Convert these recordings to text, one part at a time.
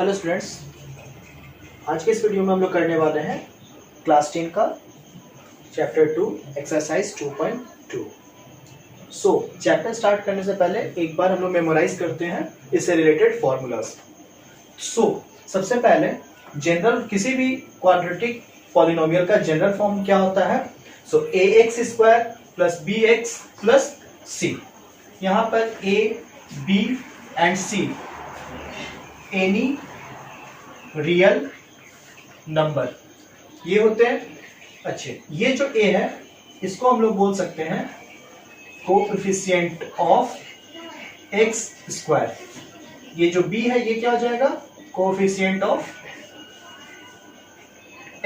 Hello students, आज के इस वीडियो में हम लोग करने वाले हैं क्लास 10 का चैप्टर 2 एक्सरसाइज 2.2। सो चैप्टर स्टार्ट करने से पहले एक बार हम लोग मेमोराइज करते हैं इससे रिलेटेड फॉर्मूलाज। सबसे पहले जनरल किसी भी क्वाड्रेटिक पॉलिनोमियल का जनरल फॉर्म क्या होता है? A x square plus b x plus c. यहाँ पर a b and c any real number ये होते हैं। अच्छे, ये जो ए है इसको हम लोग बोल सकते हैं कोएफिशिएंट ऑफ एक्स स्क्वायर। ये जो बी है ये क्या हो जाएगा? Coefficient of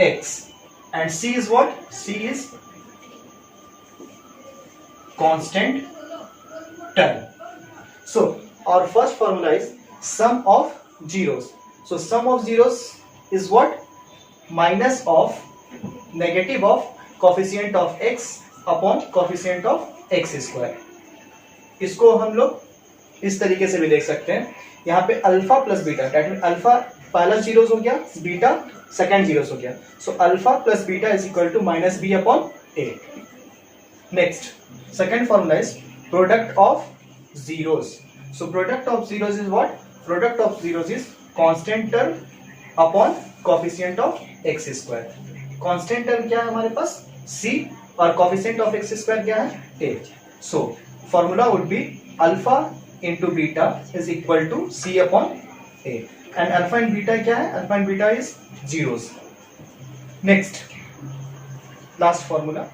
x. And c is what? C is constant term. our first formula is sum of zeros. Sum of zeros is what? Minus of negative of coefficient of x upon coefficient of x square. इसको हम लोग इस तरीके से भी देख सकते हैं। यहाँ पे alpha plus beta, that mean alpha पहला जीरोस हो गया, बीटा सेकेंड जीरोस हो गया। Alpha plus beta is equal to minus b upon a. Next second formula is product of zeros. Product of zeros is what? Product of zeros is constant term upon coefficient of x square. Constant term क्या है हमारे पास? c और coefficient of x square क्या है? a. Formula would be alpha into beta is equal to c upon a. And alpha and beta क्या है? Alpha and beta is zeros. Next, last formula.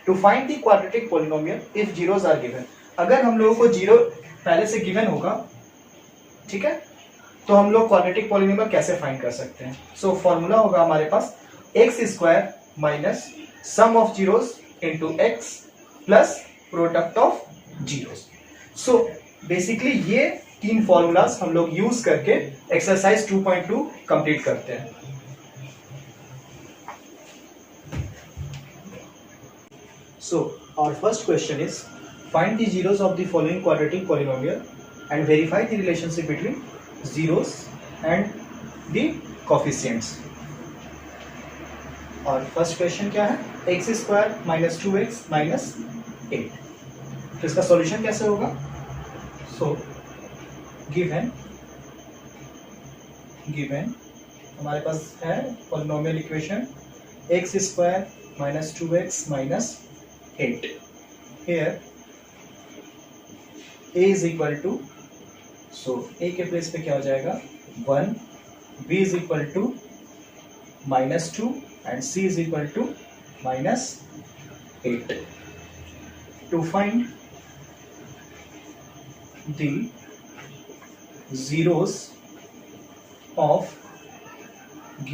To find the quadratic polynomial if zeros are given. अगर हम लोगों को zero पहले से given होगा, ठीक है, तो हम लोग क्वाड्रेटिक पॉलिनोमियल कैसे फाइंड कर सकते हैं? फॉर्मूला होगा हमारे पास x square minus sum of zeros into x plus product of zeros. Basically ये तीन फॉर्मूलाज हम लोग यूज करके एक्सरसाइज 2.2 कंप्लीट करते हैं। Our first question is find the zeros of the following quadratic polynomial and verify the relationship between zeros and the coefficients. और first question क्या है? X square minus 2x minus 8। तो इसका solution कैसे होगा? Given हमारे पास है polynomial equation x square minus 2x minus 8। Here a is equal to, a के प्लेस पे क्या हो जाएगा? 1, b is equal to minus 2 and c is equal to minus 8. To find the zeros of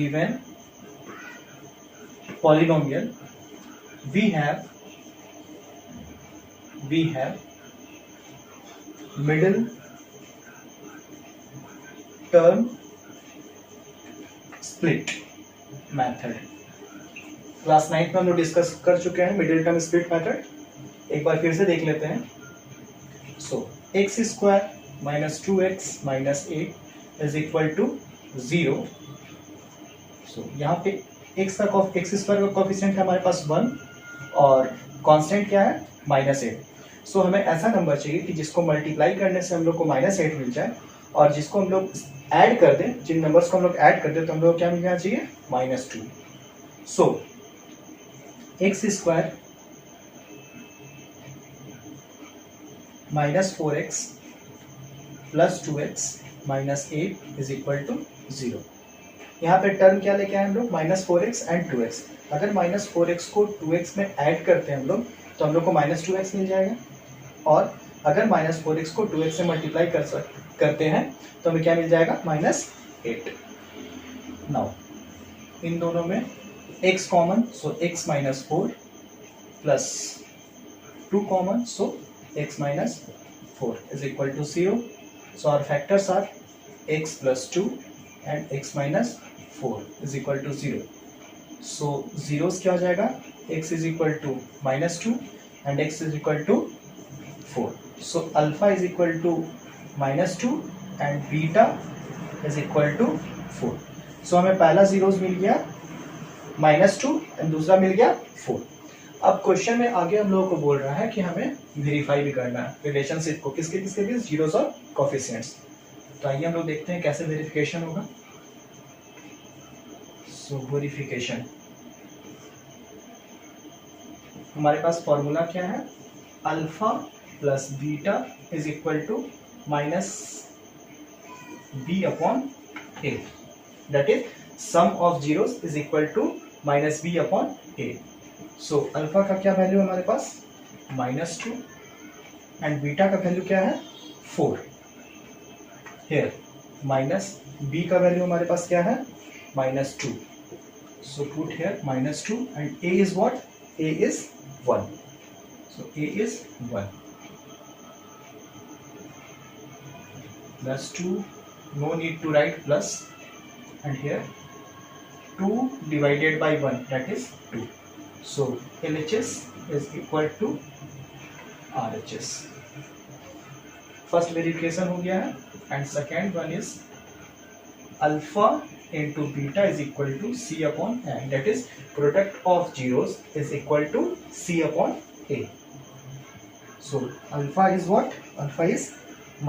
given polynomial, we have middle term split method. Class 9 में हम लोग discuss कर चुके हैं मिडिल टर्म स्प्लिट मेथड। एक बार फिर से देख लेते हैं। X square minus 2x minus 8 is equal to 0। यहाँ पे एक्स स्क्वायर का कोएफिशिएंट है हमारे पास 1 और कांस्टेंट क्या है? माइनस 8। हमें ऐसा नंबर चाहिए कि जिसको मल्टीप्लाई करने से हम लोग को माइनस 8 मिल जाए और जिसको हम लोग ऐड कर दें, जिन नंबर्स को हम लोग ऐड कर दें तो हम लोग क्या मिल जाना चाहिए? Minus 2। X square minus 4x plus 2x minus 8 is equal to 0। यहाँ पे टर्म क्या लेके आए हम लोग? Minus 4x and 2x। अगर माइनस 4x को 2x में ऐड करते हैं हम लोग तो हम लोग को माइनस 2x मिल जाएगा। और अगर माइनस 4x को 2x से मल्टीप्लाई करते हैं तो हमें क्या मिल जाएगा? माइनस 8। नाउ इन दोनों में x common, x minus 4 plus 2 common, x minus 4 is equal to 0। Our factors are x plus 2 and x minus 4 is equal to 0। Zeros क्या हो जाएगा? x is equal to minus 2 and x is equal to 4. Alpha is equal to minus 2 and beta is equal to 4। सो हमें पहला zeros मिल गया -2 and दूसरा मिल गया 4। अब question में आगे हम लोगों को बोल रहा है कि हमें वेरीफाई भी करना है रिलेशनशिप को, किसके किसके बीच, जीरोस और कोफिशिएंट्स। तो आइए हम लोग देखते हैं कैसे वेरिफिकेशन होगा। सो वेरिफिकेशन, हमारे पास फॉर्मूला क्या है, alpha plus beta is equal to minus b upon a, that is sum of zeros is equal to minus b upon a. So alpha का क्या वैल्यू है हमारे पास, -2 एंड बीटा का वैल्यू क्या है, 4। हियर माइनस बी का वैल्यू हमारे पास क्या है, -2। So put here -2 and a is what, a is 1. So a is 1. Plus 2, no need to write plus, and here 2 divided by 1, that is 2. So LHS is equal to RHS. First verification हो गया है, and second one is alpha into beta is equal to C upon A, that is product of zeros is equal to C upon A. So alpha is what, alpha is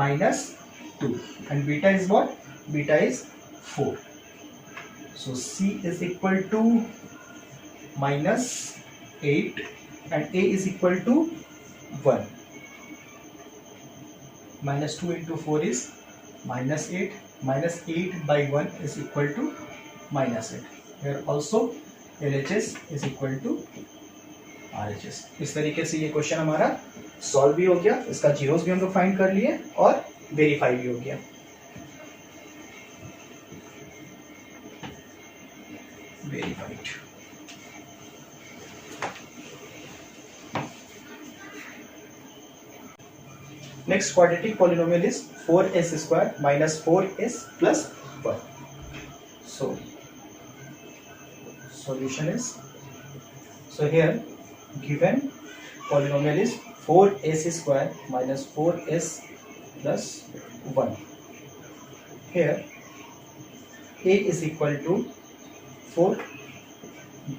-2 and beta is what, beta is 4. So C is equal to -8 and A is equal to 1. -2 into 4 is -8, -8 by 1 is equal to -8. Here also LHS is equal to RHS. इस तरीके से ये question हमारा solve भी हो गया, इसका zeros भी हम लोग फाइंड कर लिए और वेरीफाई भी हो गया। Verified. Next quadratic polynomial is 4s square minus 4s plus 1. So solution is, so here given polynomial is 4s square minus 4s plus 1. Here a is equal to 4,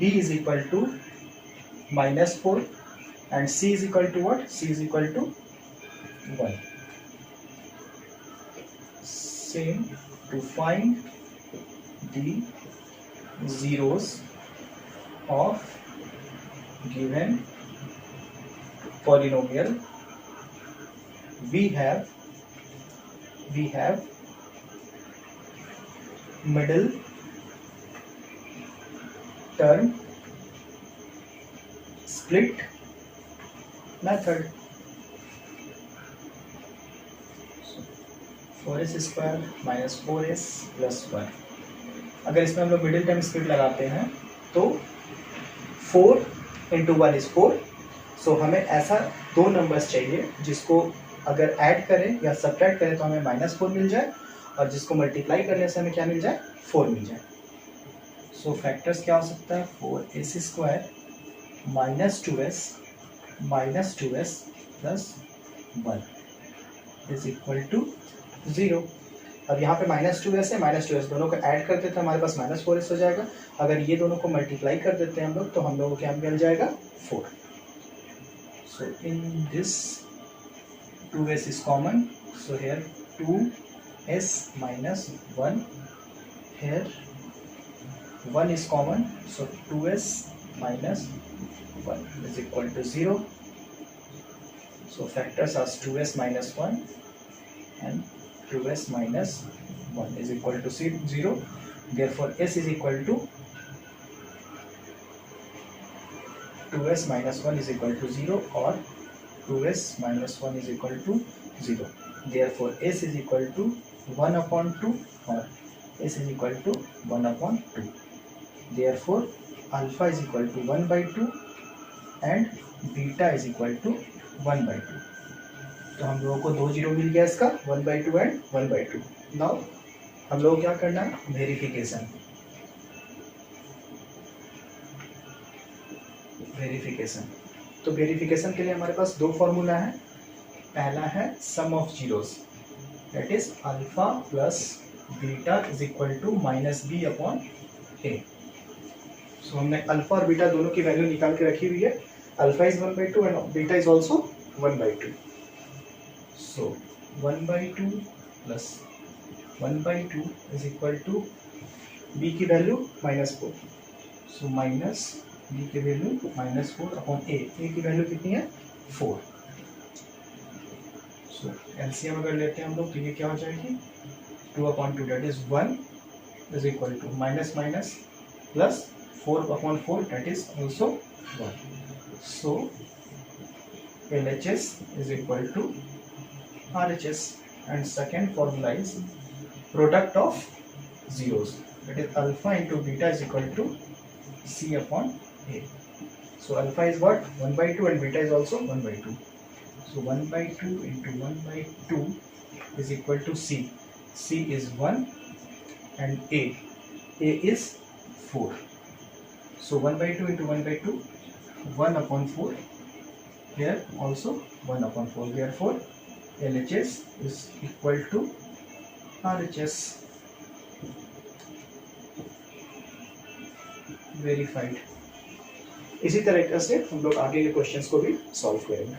b is equal to -4 and c is equal to what, c is equal to 1. Same to find the zeros of given polynomial, we have middle term split method. 4s square minus 4s plus 1, अगर इसमें हम लोग middle term split लगाते हैं तो 4 into 1 is 4. सो हमें ऐसा दो नंबर्स चाहिए जिसको अगर ऐड करें या सब्ट्रैक्ट करें तो हमें -4 मिल जाए और जिसको मल्टीप्लाई करने से हमें क्या मिल जाए, 4 मिल जाए। सो फैक्टर्स क्या हो सकता है, 4s square -2s plus 1 is equal to 0। अब यहाँ पे -2s है, -2s दोनों को ऐड कर देते हैं, हमारे पास -4s हो जाएगा। अगर ये दोनों को मल्टीप्लाई कर देते हैं हम लोग तो हम लोगों को क्या मिल जाएगा, 4। So in this 2s is common, so here 2s minus 1, here 1 is common, so 2s minus 1 is equal to 0. So factors are 2s minus 1 and 2s minus 1 is equal to 0. Therefore s is equal to 2s minus 1 is equal to 0 or 2s minus 1 is equal to 0. Therefore s is equal to 1 upon 2 or s is equal to 1 upon 2. Therefore alpha is equal to 1 by 2 and beta is equal to 1 by 2. तो हम लोगों को दो zero मिल गया इसका, 1 by 2 and 1 by 2. Now हम लोग क्या करना है, वेरिफिकेशन। तो वेरिफिकेशन के लिए हमारे पास दो फॉर्मूला है। पहला है sum of zeros, that is alpha plus beta is equal to minus b upon a. So हमने अल्फा और बीटा दोनों की वैल्यू निकाल के रखी हुई है। Alpha is 1/2 and beta is also 1/2। So 1/2 plus 1/2 is equal to b की वैल्यू -4। सो माइनस बी की वैल्यू -4 अपॉन ए की वैल्यू कितनी है 4। सो एलसीएम अगर लेते हैं हम लोग तो ये क्या हो जाएगी 2/2 that is 1 is equal to minus minus plus 4/4 that is also 1. So LHS is equal to RHS, and second formula is product of zeros, that is alpha into beta is equal to C upon A. So alpha is what 1/2 and beta is also 1/2. So 1/2 into 1/2 is equal to C. C is 1 and A is 4. So 1/2 into 1/2, 1/4. Here also 1/4. Therefore, LHS is equal to RHS. Verified. इसी तरीके से हम लोग आगे के questions को भी solve करेंगे।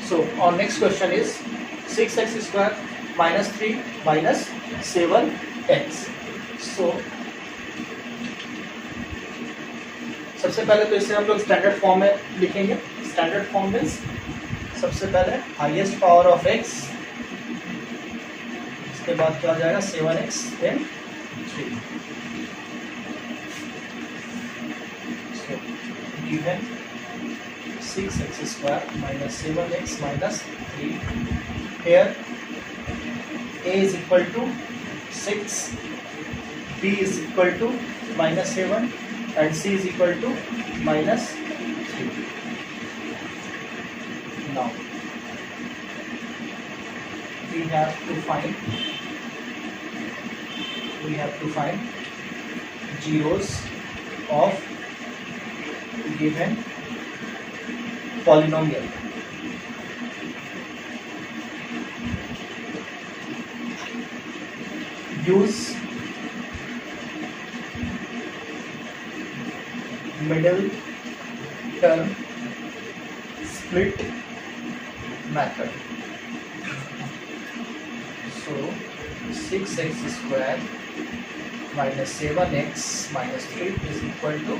So our next question is 6x square minus 3 minus 7x. So सबसे पहले तो इसे हम लोग स्टैंडर्ड फॉर्म में लिखेंगे। स्टैंडर्ड फॉर्म मीन्स सबसे पहले हाईएस्ट पावर ऑफ x, इसके बाद क्या हो जाएगा 7x then 3। So given 6x square minus 7x minus 3, here a is equal to 6, b is equal to -7 and c is equal to -3. Now we have to find zeros of given polynomial. Use middle term split method. So 6x square minus 7x minus 3 is equal to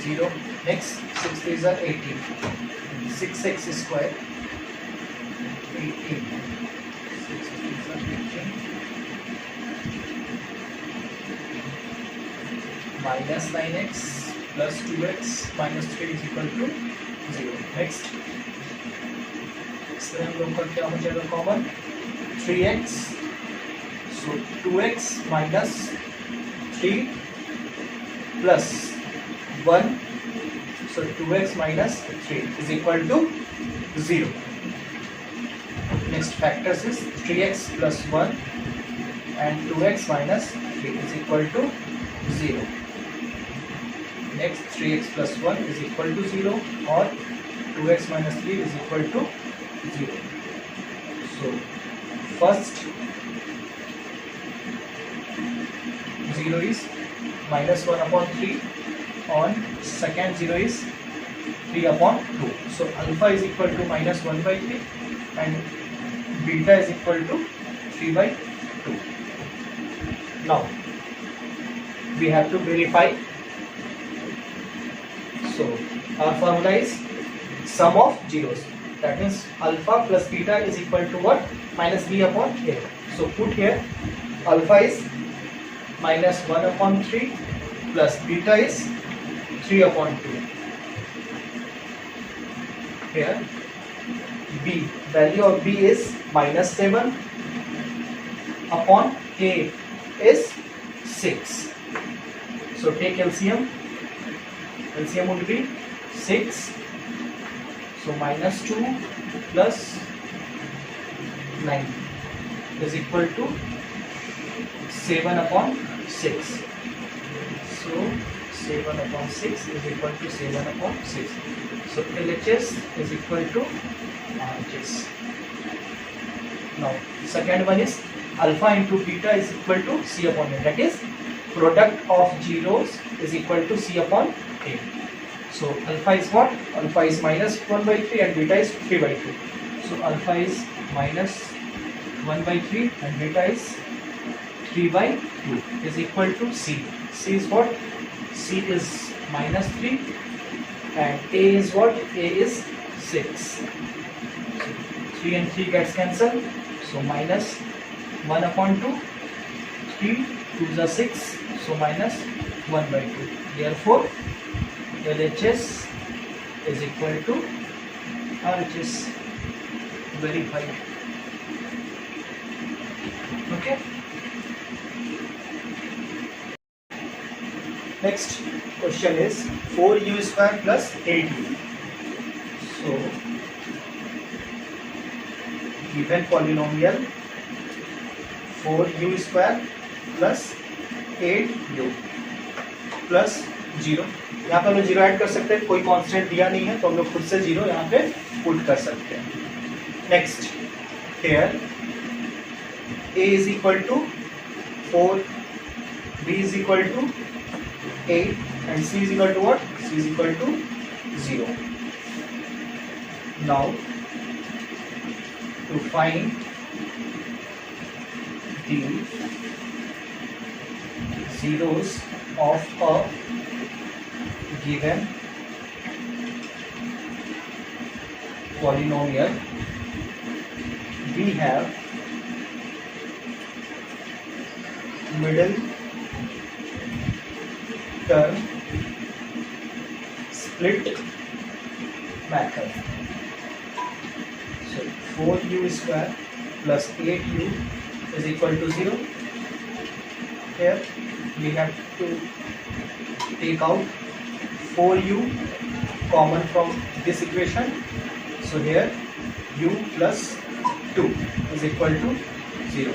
0. Next 6 3s are 18. 6x square 18. 6 3s are 18. Minus 9x plus 2x minus 3 is equal to 0. Next, इसमें हम लोग का क्या हो जाएगा common 3x. So 2x minus 3 plus 1. So 2x minus 3 is equal to 0. Next factors is 3x plus 1 and 2x minus 3 is equal to 0. Next 3x plus 1 is equal to 0 or 2x minus 3 is equal to 0. So first 0 is -1/3 on second 0 is 3/2. So alpha is equal to -1/3 and beta is equal to 3/2. Now we have to verify. So our formula is sum of zeros. That means alpha plus beta is equal to what? Minus b upon a. So put here alpha is -1/3 plus beta is 3/2. Here b, value of b is -7 upon a is 6. So take LCM. LCM would be 6. So -2 plus 9 is equal to 7/6. So 7/6 is equal to 7/6. So LHS is equal to RHS. Now second one is alpha into beta is equal to C upon A. That is product of zeros is equal to C upon A. So alpha is what? Alpha is minus 1/3 and beta is 3/3. So alpha is minus 1/3 and beta is 3/2 is equal to C. C is what? C is minus 3 and A is what? A is 6. So 3 and 3 gets cancelled. So minus 1/2, 3, 2 is 6. So minus 1/2. Therefore LHS is equal to RHS. Verified. Okay. Next question is 4u square plus 8u. So given polynomial 4u square plus 8u plus 0. यहाँ पे हम लोग zero add कर सकते हैं, कोई constant दिया नहीं है तो हम लोग खुद से जीरो यहाँ पे पुट कर सकते हैं. Next here a is equal to 4, b is equal to 8 and c is equal to what? C is equal to 0. Now to find the zeros of a given polynomial, we have middle term split method. So 4u square plus 8u is equal to 0. Here we have to take out 4u common from this equation. So here u plus 2 is equal to 0.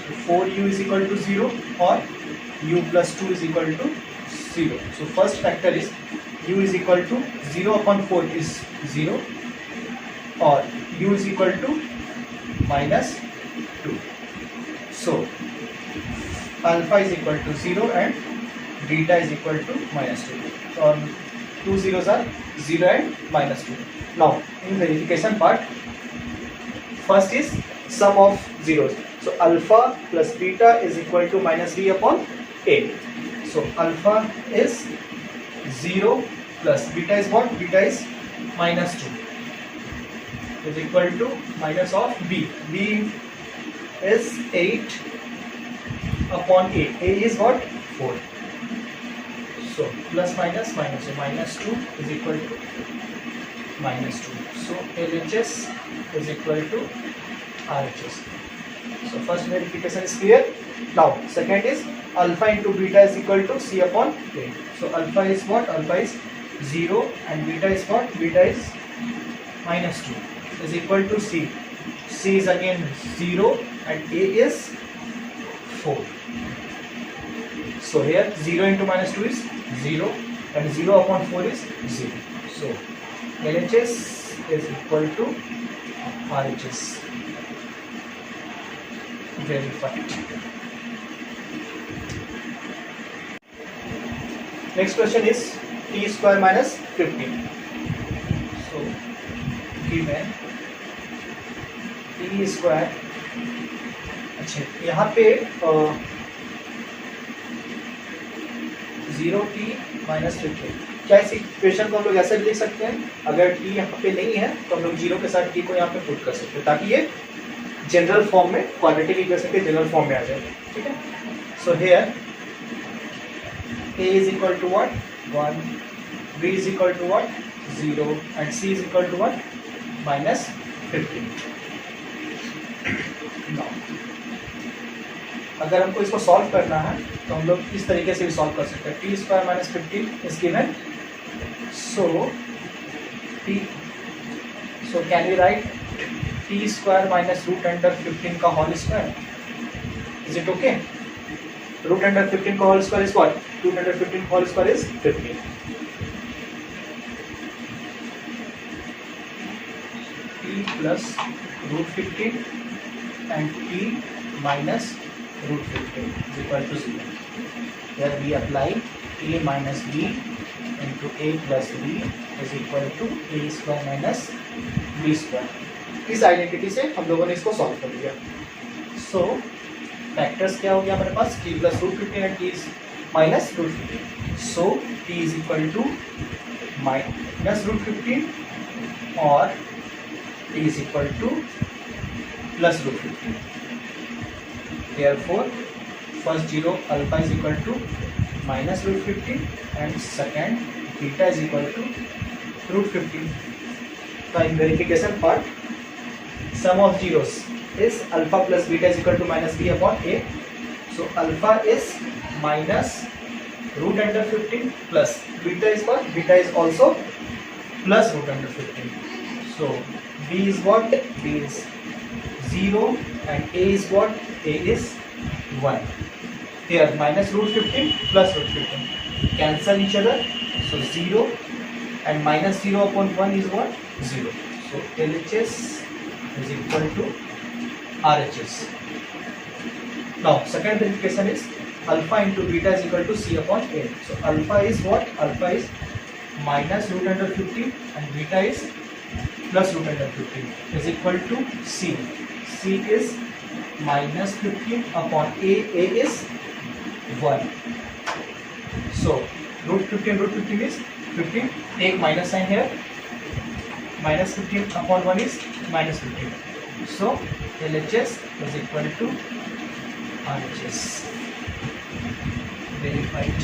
So 4u is equal to 0 or u plus 2 is equal to 0. So first factor is u is equal to 0 upon 4 is 0 or u is equal to minus 2. So alpha is equal to 0 and beta is equal to minus 2. So two zeros are 0 and minus 2. Now in verification part, first is sum of zeros. So alpha plus beta is equal to minus b upon a. So alpha is 0 plus beta is what? Beta is minus 2 is equal to minus of b. B is 8 upon a. A is what? 4. So plus minus minus. So minus 2 is equal to minus 2. So LHS is equal to RHS. So first verification is clear. Now second is alpha into beta is equal to C upon A. So alpha is what? Alpha is 0 and beta is what? Beta is minus 2 is equal to C. C is again 0 and A is 4. So here 0 into minus 2 is 0 and 0 upon 4 is 0. So LHS is equal to RHS. Verified. Next question is t square minus 15. So given t square, अच्छा यहाँ पे 0t minus 15. क्या इस equation को हम लोग ऐसे भी लिख सकते हैं? अगर t यहाँ पे नहीं है तो हम लोग 0 के साथ t को यहाँ पे पुट कर सकते हैं ताकि ये जनरल फॉर्म में, क्वाड्रेटिक इक्वेशन के जनरल फॉर्म में आ जाए. ठीक है. So here a is equal to what? 1, b is equal to what? 0 and c is equal to what? Minus 15. Now अगर हमको इसको सॉल्व करना है तो हम लोग इस तरीके से भी सॉल्व कर सकते हैं. T square minus 15 is given. So t, so can we write t square minus root under 15 का whole square. Is it okay? Root under 15 का whole square is what? Root under 15 whole square is 15. T plus root 15 and T minus root 15 is equal to 0. Here we apply A minus B into A plus B is equal to A square minus B square. इस identity से हम लोगों ने इसको solve कर लिया. सो factors क्या हो गया हमारे पास? T plus root 15 and T minus root 15. So T is equal to minus root 15 or T is equal to plus root 15. Therefore, first zero alpha is equal to minus root 15 and second beta is equal to root 15. So in verification part, sum of zeros is alpha plus beta is equal to minus b upon a. So alpha is minus root under 15 plus beta is what? Beta is also plus root under 15. So b is what? B is 0 and a is what? A is 1. Here minus root 15 plus root 15 cancel each other. So 0 and minus 0 upon 1 is what? 0. So LHS is equal to RHS. Now second verification is alpha into beta is equal to C upon A. So alpha is what? Alpha is minus root under 15 and beta is plus root under 15 is equal to C. C is minus 15 upon A. A is 1. So root 15 is 15. Take minus sign here. Minus 15 upon 1 is minus 15. So LHS is equal to RHS. Verified.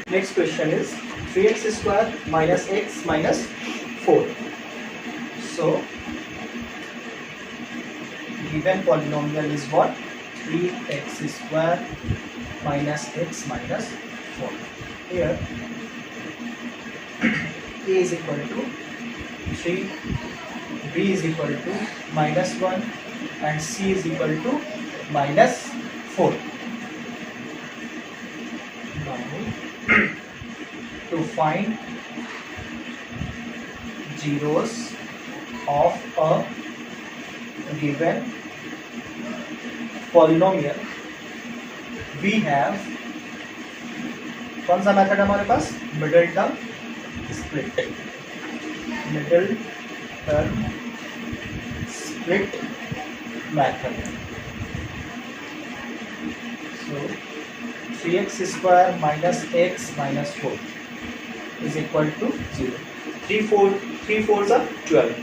Next question is 3x square minus x minus 4. So given polynomial is what? 3x square minus x minus 4. Here A is equal to 3, B is equal to minus 1 and C is equal to minus 4. Now to find zeros of a given polynomial we have कौन सा method हमारे पास? Middle term split. Middle term split method. So 3x square minus x minus 4 is equal to 0. 3 4s are 12.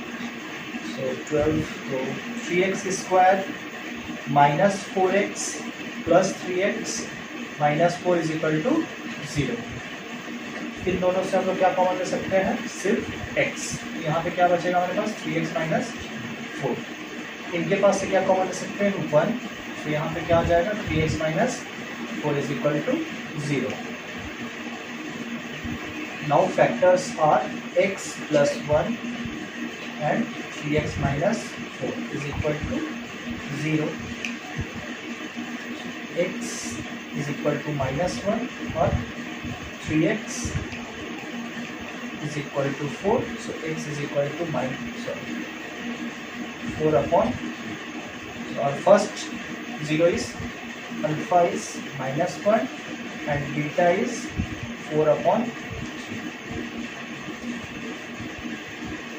So 12. So 3x square minus 4x plus 3x minus 4 is equal to 0. इन दोनों से हम लोग क्या common ले सकते हैं? सिर्फ x. यहाँ पे क्या बचेगा हमारे पास? 3x minus 4. इनके पास से क्या कॉमन ले सकते हैं? 1. तो यहाँ पे क्या हो जाएगा? 3x minus 4 is equal to 0. Now factors are x plus 1 and 3x minus 4 is equal to 0. X is equal to minus 1 or 3x is equal to 4. So x is equal to 4 upon. So our first 0 is alpha is minus 1 and beta is 4 upon 3.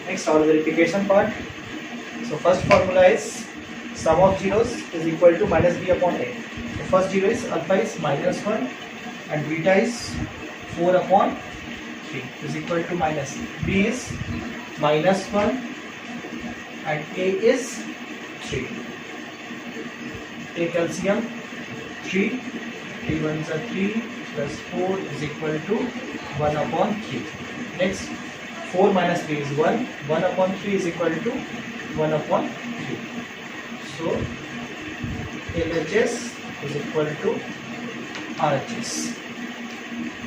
Next, our verification part. So first formula is sum of zeros is equal to minus b upon a. The first zero is alpha is minus 1 and beta is 4 upon 3 is equal to minus. B is minus 1 and a is 3. Take LCM. 3 1s are 3 plus 4 is equal to 1 upon 3. Next 4 minus 3 is 1. 1 upon 3 is equal to 1 upon 3. So LHS is equal to RHS.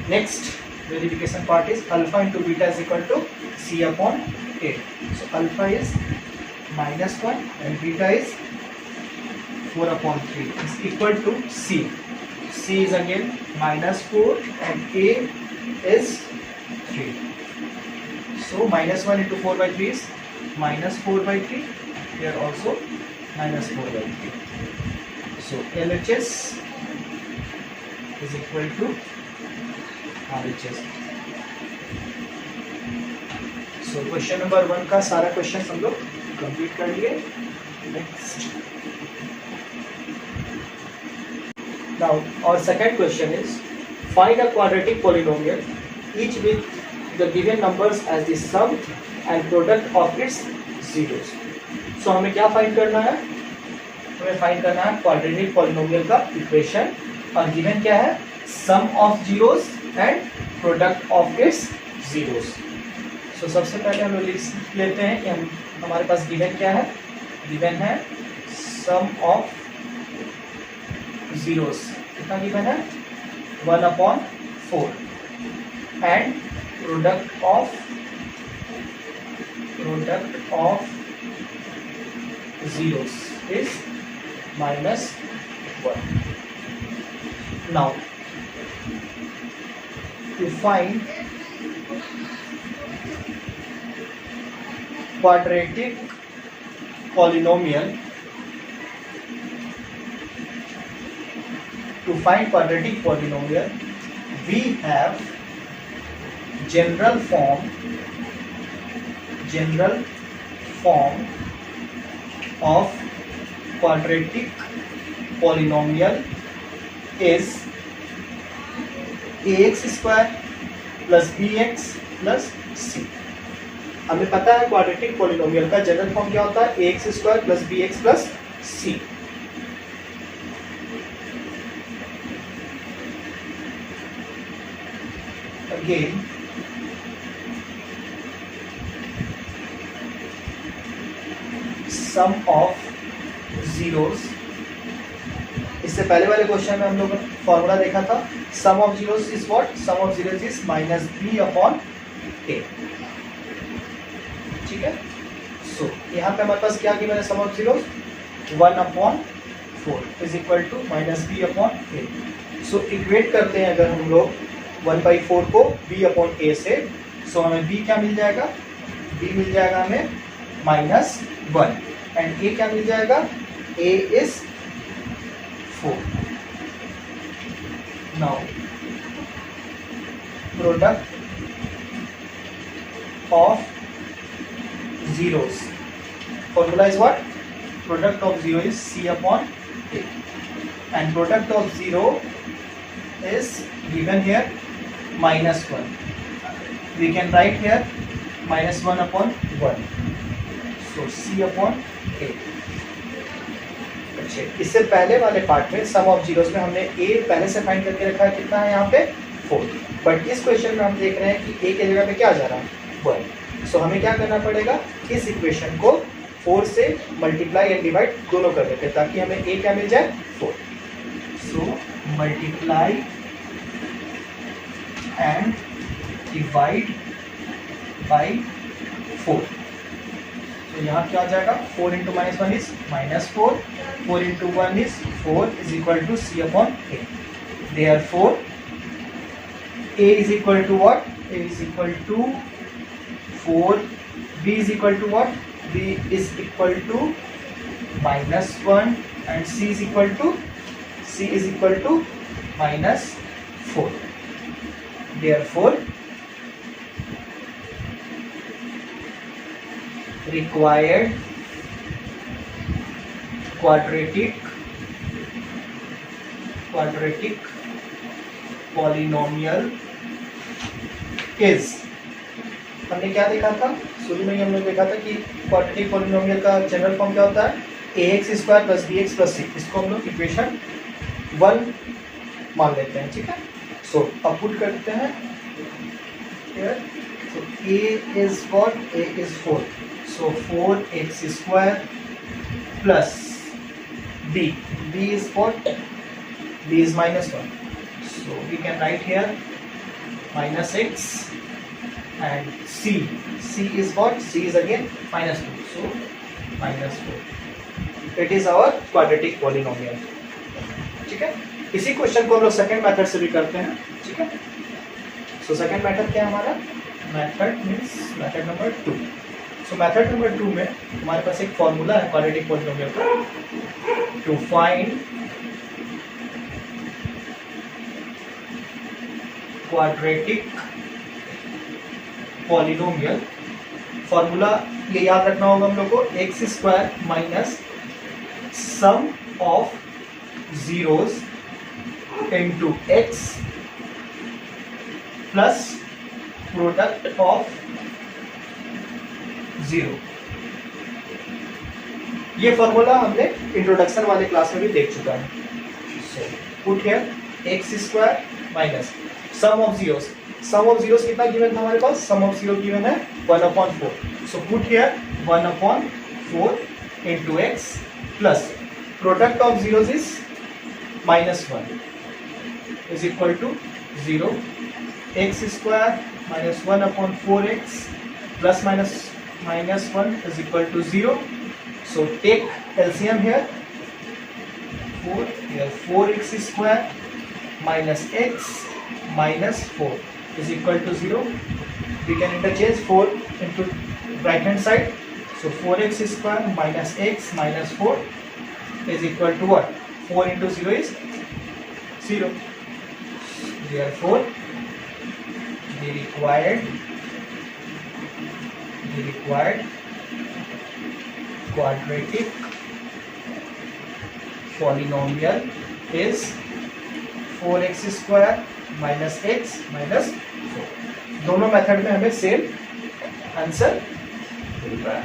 Next verification part is alpha into beta is equal to C upon A. So alpha is -1 and beta is 4/3 is equal to C. C is again -4 and A is 3. So -1 into 4/3 is -4/3. Here also -4/3. So LHS is equal to RHS. So question number 1 का सारा question हम लोग complete कर लिए. Next. Now our second question is find a quadratic polynomial each with the given numbers as the sum and product of its zeros. So हमें क्या find करना है? हमें फाइंड करना है क्वाड्रेटिक पॉलिनोमियल का इक्वेशन और गिवन क्या है? Sum of zeros and product of its zeros. So सबसे पहले हम लोग लिख लेते हैं कि हमारे पास गिवन क्या है? गिवन है सम ऑफ जीरोस. कितना गिवन है? 1/4 and product of zeros is -1. Now to find quadratic polynomial, we have general form of quadratic polynomial is ax square plus bx plus c. हमें पता है क्वाड्रेटिक पॉलिनोमियल का general form क्या होता है? ax square plus bx plus c. Again sum of zeros. इससे पहले वाले क्वेश्चन में हम लोग फॉर्मूला देखा था. Sum of zeros is what? Sum of zeros is -b/a. ठीक है. सो यहाँ पे हमारे पास क्या गिवन है? Sum of zeros 1/4 is equal to -b/a. So equate करते हैं अगर हम लोग 1/4 को b/a से. सो हमें b क्या मिल जाएगा? b मिल जाएगा हमें -1 एंड a क्या मिल जाएगा? a is 4. Now product of zeros. Formula is what? Product of zero is c/a and product of zero is given here -1. We can write here -1/1. So c/a. अच्छे. इससे पहले वाले पार्ट में सम ऑफ जीरोस में हमने a पहले से find करके रखा है. कितना है यहाँ पे? 4. बट इस क्वेश्चन में हम देख रहे हैं कि a के जगह पे क्या जा रहा है? 1. सो हमें क्या करना पड़ेगा? इस इक्वेशन को 4 से मल्टीप्लाई एंड डिवाइड दोनों कर देते हैं ताकि हमें a क्या मिल जाए? 4. So multiply and divide by 4. तो यहाँ क्या आ जाएगा? 4 into -1 is -4. 4 into 1 is 4 is equal to c/a. Therefore, a is equal to what? A is equal to 4. B is equal to what? B is equal to -1 and C is equal to -4. Therefore, required quadratic polynomial is. हमने क्या देखा था? शुरू में ही हमने देखा था कि क्वाड्रेटिक पॉलिनोमियल का जनरल फॉर्म क्या होता है? ax square plus bx plus c. इसको हम लोग इक्वेशन 1 मान लेते हैं. ठीक है. सो अब पुट करते हैं here. So a is what? A is 4. So 4x square plus b. B is what? B is -1. So we can write here -x and c. C is what? C is again -2. So -4. It is our quadratic polynomial. ठीक है, इसी question को हम लोग second method से भी करते हैं. ठीक है, सो सेकंड मेथड क्या है हमारा? Method means method number 2. So method number 2 में हमारे पास एक फॉर्मूला है क्वाड्रेटिक पॉलिनोमियल का. To find quadratic polynomial, formula ये याद रखना होगा हम लोग को, x square minus sum of zeros into x plus product of zero. ये फॉर्मूला हमने इंट्रोडक्शन वाले क्लास में भी देख चुका है. So put here x square minus sum of zeros. Sum of zeros कितना गिवन था हमारे पास? सम ऑफ जीरो गिवन है 1/4. So put here 1/4 into x plus product of zeros is -1 is equal to 0. X square minus 1/4x plus -1 is equal to 0. So take LCM here. 4 here 4x square minus x minus 4 is equal to 0. We can interchange 4 into right hand side. So 4x square minus x minus 4 is equal to what? 4 into 0 is 0. Therefore the required quadratic polynomial is 4x square minus x minus 4. दोनों method में हमें same answer मिल रहा है.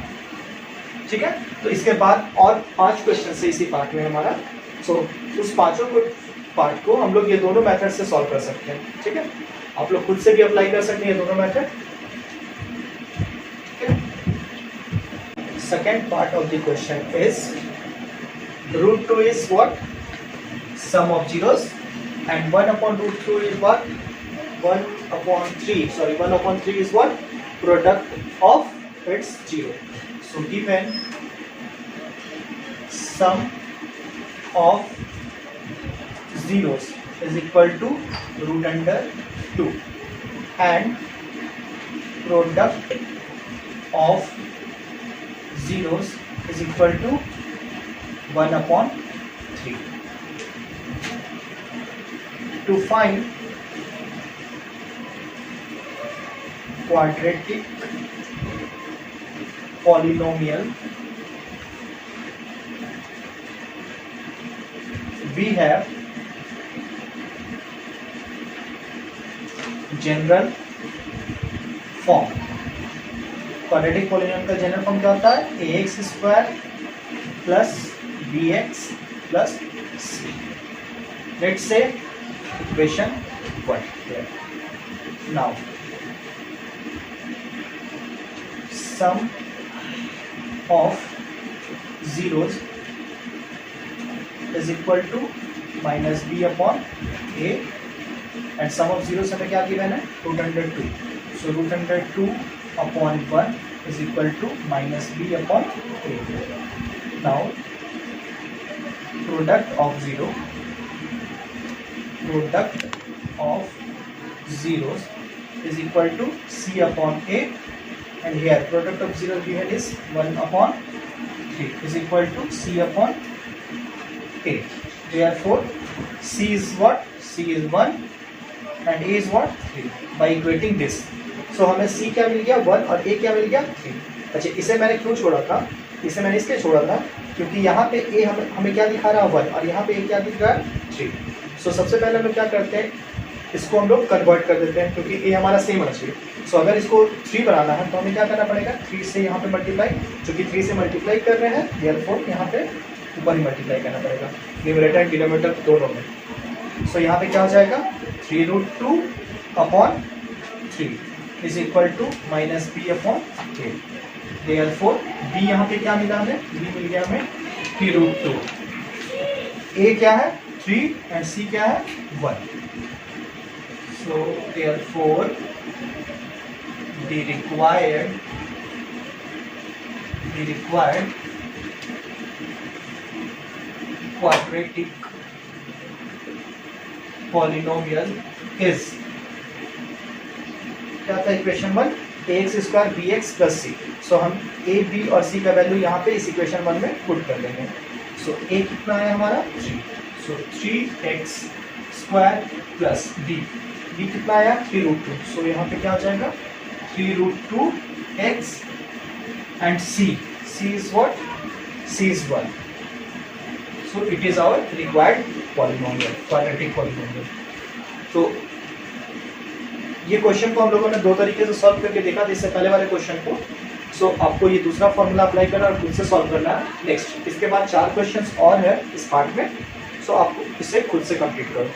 ठीक है, तो इसके बाद और 5 क्वेश्चन से इसी पार्ट में हमारा. सो उस पांचों को पार्ट को हम लोग ये दोनों मेथड से सॉल्व कर सकते हैं. ठीक है, आप लोग खुद से भी अप्लाई कर सकते हैं ये दोनों method. Second part of the question is root 2 is what? Sum of zeros, and 1/√2 is what? 1/3. Sorry, 1/3 is what? Product of its zero. So given sum of zeros is equal to √2 and product of zeros is equal to 1/3. To find quadratic polynomial, we have general form. Quadratic polynomial का general form क्या होता है? ax square plus bx plus c. Let's say equation 1 here. Now sum of zeros is equal to minus b upon a, and sum of zeros हमें क्या given है? √2. So √2 upon 1 is equal to minus b upon a. Now product of zeros is equal to c upon a, and here product of zeros given is 1/3 is equal to c upon a. Therefore c is what? C is 1 and a is what? 3. By equating this, so हमें c क्या मिल गया? 1 और a क्या मिल गया? 3. अच्छा, इसे मैंने क्यों छोड़ा था? इसे मैंने इसलिए छोड़ा था क्योंकि यहाँ पे a हमें क्या दिखा रहा है? 1, और यहाँ पे a क्या दिख रहा है? 3. सो सबसे पहले हम लोग क्या करते हैं, इसको हम लोग कन्वर्ट कर देते हैं क्योंकि a हमारा सेम होना चाहिए. सो अगर इसको 3 बनाना है तो हमें क्या करना पड़ेगा? 3 से यहाँ पे मल्टीप्लाई, चूँकि 3 से मल्टीप्लाई कर रहे हैं देयरफॉर यहाँ पे ऊपर ही मल्टीप्लाई करना पड़ेगा, न्यूमरेटर एंड डिनोमिनेटर दोनों में. सो यहाँ पे क्या हो जाएगा? 3√2 upon 3 is equal to minus b upon a. Therefore b यहाँ पे क्या मिला हमें? b मिल गया हमें 3√2. a क्या है? 3 and c क्या है? 1. So therefore the required quadratic polynomial is, क्या था equation 1, ax square bx plus c. So हम a b और c का वैल्यू यहाँ पे इस इक्वेशन 1 में पुट कर देंगे। सो a कितना है हमारा 3, सो 3x स्क्वायर प्लस b कितना आया 3√2। सो यहाँ पे क्या हो जाएगा 3√2x and c is what, c is 1। So it is our required polynomial, quadratic polynomial. तो ये क्वेश्चन को हम लोगों ने दो तरीके से सॉल्व करके देखा था इससे पहले वाले क्वेश्चन को। सो आपको ये दूसरा फॉर्मूला अप्लाई करना और खुद से सॉल्व करना है। नेक्स्ट इसके बाद 4 क्वेश्चंस और है इस पार्ट में, सो आपको इसे खुद से कंप्लीट करो।